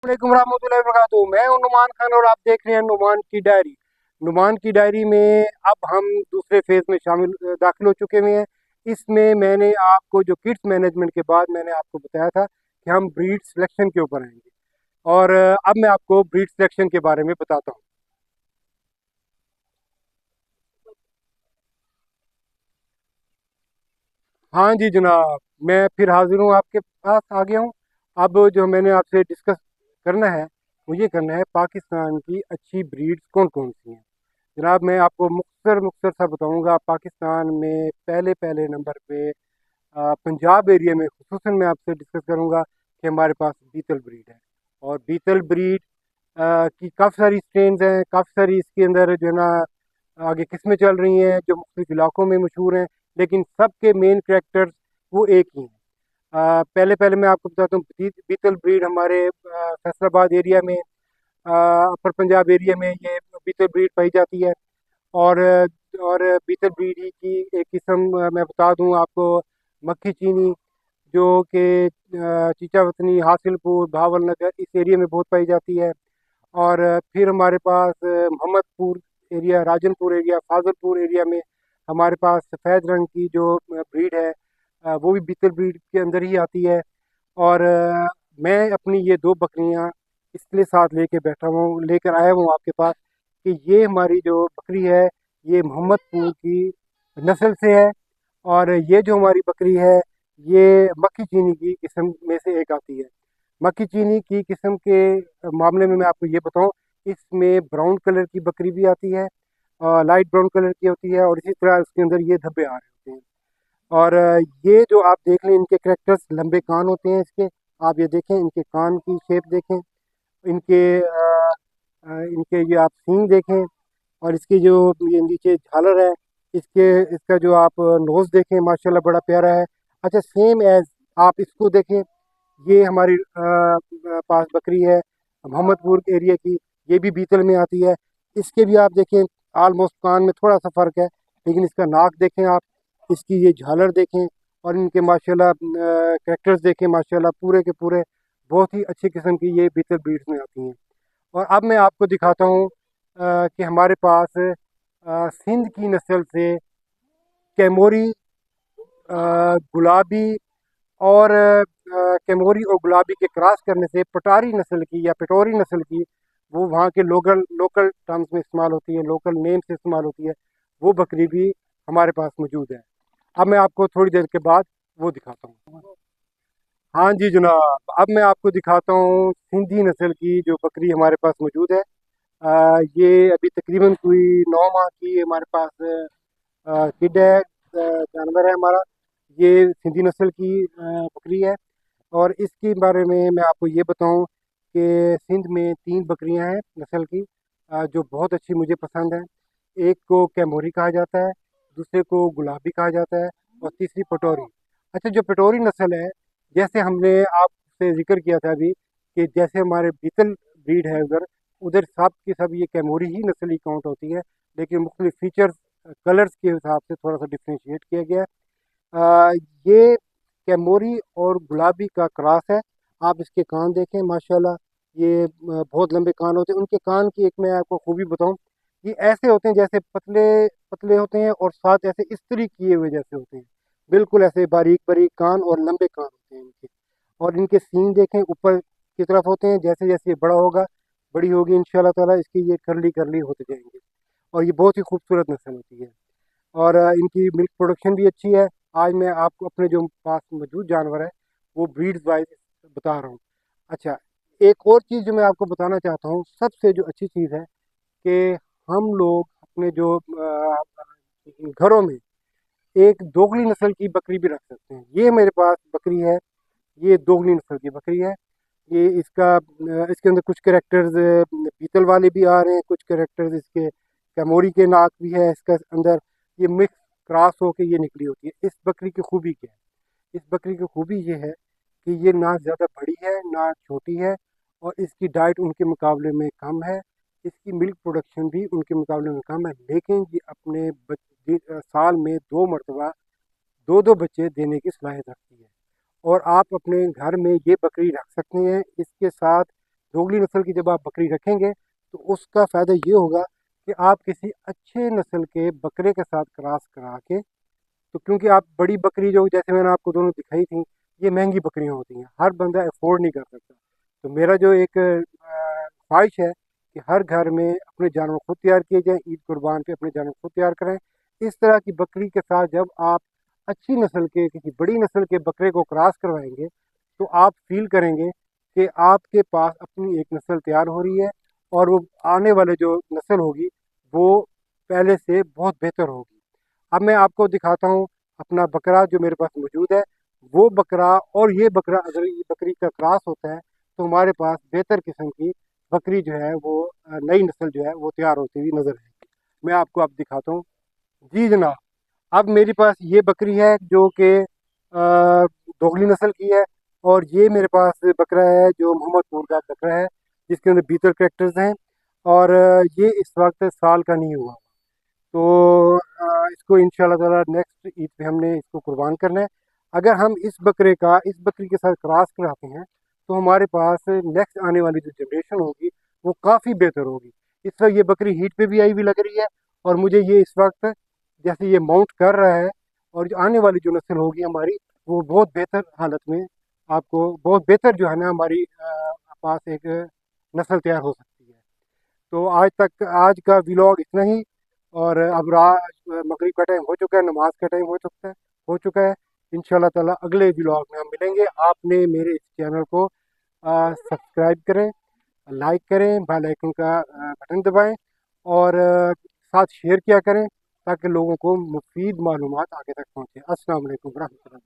वालेकुम रहमतुल्लाहि वबरकातुहू। मैं हूं नुमान खान और आप देख रहे हैं नुमान की डायरी। नुमान की डायरी में अब हम दूसरे फेज में दाखिल हो चुके हुए हैं। इसमें मैंने आपको जो किड्स मैनेजमेंट के बाद मैंने आपको बताया था कि हम ब्रीड सिलेक्शन के ऊपर आएंगे, और अब मैं आपको ब्रीड सिलेक्शन के बारे में बताता हूँ। हाँ जी जनाब, मैं फिर हाजिर हूँ, आपके पास आ गया हूँ। अब जो मैंने आपसे डिस्कस करना है वो ये करना है, पाकिस्तान की अच्छी ब्रीड्स कौन कौन सी हैं। जनाब मैं आपको मुख्तसर मुख्तसर सा बताऊंगा। पाकिस्तान में पहले पहले नंबर पे पंजाब एरिया में खुसूसन मैं आपसे डिस्कस करूंगा कि हमारे पास बीतल ब्रीड है। और बीतल ब्रीड की काफ़ी सारी स्ट्रेन्स हैं, काफ़ी सारी इसके अंदर जो है ना आगे किस्में चल रही हैं जो मुख्तलिफ इलाकों में मशहूर हैं, लेकिन सबके मेन करेक्टर्स वो एक ही हैं। पहले पहले मैं आपको बताता हूँ, बीतल ब्रीड हमारे फैसलाबाद एरिया में, अपर पंजाब एरिया में ये बीतल ब्रीड पाई जाती है। और और बीतल ब्रीड ही की एक किस्म मैं बता दूं आपको, मक्खी चीनी, जो कि चीचावतनी, हासिलपुर, भावल नगर इस एरिया में बहुत पाई जाती है। और फिर हमारे पास Mohammadpur area, Rajanpur area, Fazalpur area में हमारे पास सफ़ेद रंग की जो ब्रीड है वो भी बीतल ब्रीड के अंदर ही आती है। और मैं अपनी ये दो बकरियां इसलिए साथ लेके बैठा हूँ, लेकर आया हूँ आपके पास कि ये हमारी जो बकरी है ये मोहम्मदपुर की नस्ल से है। और ये जो हमारी बकरी है ये मक्खी चीनी की किस्म में से एक आती है। मक्खी चीनी की किस्म के मामले में मैं आपको ये बताऊं, इसमें ब्राउन कलर की बकरी भी आती है, लाइट ब्राउन कलर की होती है, और इसी तरह उसके अंदर ये धब्बे आ रहे होते हैं। और ये जो आप देख लें, इनके करेक्टर्स, लंबे कान होते हैं इसके। आप ये देखें, इनके कान की शेप देखें, इनके इनके ये आप सींग देखें, और इसकी जो ये नीचे झालर है, इसके इसका जो आप नोज़ देखें, माशाल्लाह बड़ा प्यारा है। अच्छा, सेम एज आप इसको देखें, ये हमारी पास बकरी है मोहम्मदपुर एरिया की, ये भी बीतल में आती है। इसके भी आप देखें, आलमोस्ट कान में थोड़ा सा फ़र्क है, लेकिन इसका नाक देखें आप, इसकी ये झालर देखें, और इनके माशाल्लाह कैरेक्टर्स देखें, माशाल्लाह पूरे के पूरे बहुत ही अच्छी किस्म की ये बीतल ब्रीड्स में आती हैं। और अब मैं आपको दिखाता हूँ कि हमारे पास सिंध की नस्ल से कैमोरी, गुलाबी, और कैमोरी और गुलाबी के क्रॉस करने से पटारी नस्ल की या पटोरी नस्ल की, वो वहाँ के लोकल लोकल टर्म्स में इस्तेमाल होती है, लोकल नेम से इस्तेमाल होती है, वो बकरी भी हमारे पास मौजूद है। अब मैं आपको थोड़ी देर के बाद वो दिखाता हूँ। हाँ जी जनाब, अब मैं आपको दिखाता हूँ सिंधी नस्ल की जो बकरी हमारे पास मौजूद है। ये अभी तकरीबन कोई 9 माह की हमारे पास किड है, जानवर है हमारा। ये सिंधी नस्ल की बकरी है। और इसके बारे में मैं आपको ये बताऊं कि सिंध में 3 बकरियां हैं नस्ल की, जो बहुत अच्छी मुझे पसंद है। एक को कैमोरी कहा जाता है, दूसरे को गुलाबी कहा जाता है, और तीसरी पटोरी। अच्छा, जो पटोरी नस्ल है, जैसे हमने आपसे जिक्र किया था अभी कि जैसे हमारे बीतल ब्रीड है उधर उधर सब की सब ये कैमोरी ही नस्ल ही काउंट होती है, लेकिन मुख्तलिफ फीचर्स, कलर्स के हिसाब से थोड़ा सा डिफ्रेंशिएट किया गया है। आ, ये कैमोरी और गुलाबी का क्रॉस है। आप इसके कान देखें, माशाल्लाह ये बहुत लंबे कान होते हैं। उनके कान की एक मैं आपको खूबी बताऊं, ये ऐसे होते हैं जैसे पतले पतले होते हैं, और साथ ऐसे इस्त्री किए हुए जैसे होते हैं, बिल्कुल ऐसे बारीक बारीक कान और लंबे कान होते हैं इनके। और इनके सींग देखें, ऊपर की तरफ होते हैं, जैसे जैसे ये बड़ा होगा, बड़ी होगी इंशाल्लाह ताला, इसकी ये करली करली होते जाएंगे। और ये बहुत ही खूबसूरत नस्ल होती है। और इनकी मिल्क प्रोडक्शन भी अच्छी है। आज मैं आपको अपने जो पास मौजूद जानवर है वो ब्रीड्स वाइज बता रहा हूँ। अच्छा, एक और चीज़ जो मैं आपको बताना चाहता हूँ, सबसे जो अच्छी चीज़ है कि हम लोग अपने जो घरों में एक दोगली नस्ल की बकरी भी रख सकते हैं। ये मेरे पास बकरी है, ये दोगली नस्ल की बकरी है। ये इसके अंदर कुछ करेक्टर्स पीतल वाले भी आ रहे हैं, कुछ करेक्टर्स इसके कैमोरी के नाक भी है इसके अंदर। ये मिक्स क्रॉस होके ये निकली होती है। इस बकरी की खूबी क्या है? इस बकरी की खूबी ये है कि ये ना ज़्यादा बड़ी है ना छोटी है, और इसकी डाइट उनके मुकाबले में कम है। इसकी मिल्क प्रोडक्शन भी उनके मुकाबले में कम है, लेकिन ये अपने साल में 2 मरतबा 2 बच्चे देने की सलाहियत रखती है। और आप अपने घर में ये बकरी रख सकते हैं। इसके साथ دوگلی نسل کی جب آپ بکری رکھیں گے تو اس کا فائدہ یہ ہوگا کہ آپ کسی اچھے نسل کے بکرے کے ساتھ کراس کرا کے، تو کیونکہ آپ بڑی بکری جو جیسے میں نے آپ کو دونوں دکھائی تھیں، یہ مہنگی بکریاں ہوتی ہیں، ہر بندہ افورڈ نہیں کر سکتا. تو میرا جو ایک خواہش ہے کہ ہر گھر میں اپنے جانور خود تیار کیے جائیں، عید قربان پہ اپنے جانور خود تیار کریں. اس طرح کی بکری کے ساتھ جب آپ اچھی نسل کے کسی بڑی نسل کے بکرے کو کراس کروائیں گے تو آپ فیل کریں گے کہ آپ کے پاس اپنی ایک نسل تیار ہو رہی ہے، اور وہ آنے والے جو نسل ہوگی وہ پہلے سے بہت بہتر ہوگی. اب میں آپ کو دکھاتا ہوں اپنا بکرا جو میرے پاس موجود ہے. وہ بکرا اور یہ بکرا اگر یہ بکری کا کراس ہوتا ہے تو ہمارے پاس بہتر قسم کی بکری جو ہے وہ نئی نسل جو ہے وہ تیار ہوتی ہوئی نظر آئے گی. میں آپ کو اب دکھاتا ہوں. جی جناب، اب میری پاس یہ بکری ہے جو کہ دوگلی نسل کی ہے، اور یہ میرے پاس بکرا ہے جو محمد پور کا بکرا ہے جس کے اندر بیتر کریکٹرز ہیں، اور یہ اس وقت سال کا نہیں ہوا. تو اس کو ان شاء اللہ تعالیٰ نیکسٹ عید پہ ہم نے اس کو قربان کرنا ہے. اگر ہم اس بکری کے ساتھ کراس کراتے ہیں تو ہمارے پاس نیکسٹ آنے والی جو جنریشن ہوگی وہ کافی بہتر ہوگی. اس وقت یہ بکری ہیٹ پہ بھی آئی ہوئی لگ رہی ہے، اور مجھے یہ اس وقت جیسے یہ ماؤنٹ کر رہا ہے، اور جو آنے والی جو نسل ہوگی ہماری وہ بہت بہتر حالت میں، آپ کو بہت بہتر جو ہے نا ہماری پاس ایک نسل تیار ہو سکتی ہے. تو آج کا ولاگ اتنا ہی، اور اب رات مغرب کا ٹائم ہو چکا ہے، نماز کا ٹائم ہو چکا ہے. ان شاء اللہ تعالیٰ اگلے ولاگ میں ہم ملیں گے. آپ نے میرے اس چینل کو سبسکرائب کریں، لائک کریں، بیل آئیکن کا بٹن دبائیں، اور ساتھ شیئر کیا کریں تاکہ لوگوں کو مفید معلومات آگے تک پہنچے. السلام علیکم ورحمۃ اللہ.